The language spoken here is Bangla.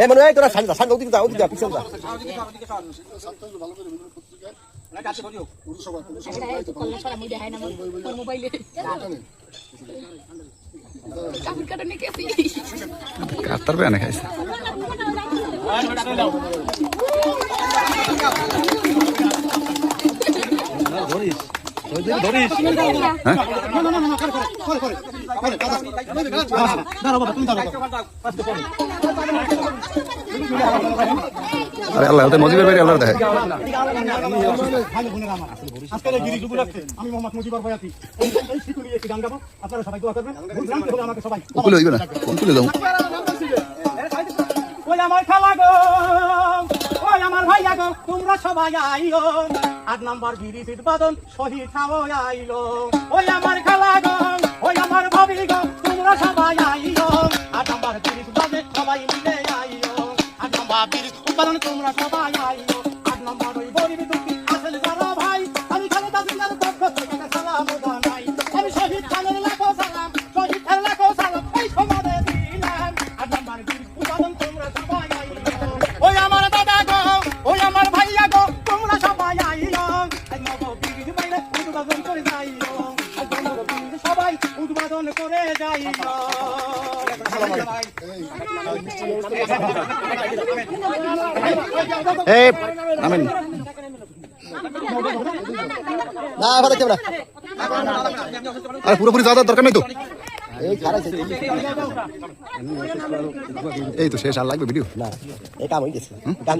এ মনে হয় তোরা সান্দা সান্দা ওদিকে যাও, ওদিকে যা, পিছনে যা। কাটার বেয়া খাইছে আরে আল্লাহ মজিবের বাড়ি আল্লাহ দেখে আমি মোহাম্মদ মুজিবুর বয়াতি এই শিকুলি একটি গান গাবো, আপনারা সবাই দোয়া করবেন। বুঝলাম তো আমাকে সবাই তুলে হইবে না তুলে দাও। ওই আমার খালা গো, ওই আমার ভাইয়া গো, তোমরা সবাই আইও, 8 নম্বর ব্রিজ উদ্বোধন শহীদ খাও আইলো। ওই আমার খালা গো, ওই আমার ভাবি গো, তোমরা সবাই আইও, 8 নম্বর ব্রিজ উদ্বোধন সবাই মিলে আইও, 8 নম্বর ব্রিজ উদ্বোধন তোমরা সবাই আইও, 8 নম্বর ওই গরিব দুঃখী আসল যারা ভাই, আমি খালেদা জিয়ার পক্ষ থেকে সালাম জানাই, আমি শহীদ খানের লাখো সালাম, শহীদ খানের লাখো সালাম এই সমাজে দিলাম, 8 নম্বর ব্রিজ উদ্বোধন তোমরা সবাই আইও। ওই আমার দাদা গো, ওই আমার ভাইয়া গো, তোমরা সবাই আইও, এই নব ব্রিজ বাইরে উদ্বোধন করে যাইও, এই নব ব্রিজ সবাই উদ্বোধন করে যাইও। এই আমিন না ভালো ক্যামেরা আর পুরোপুরি যাওয়ার দরকার নাই তো এই খারাপ এই তো শেষ আর লাগবে ভিডিও না এই কাম হয়ে গেছে গান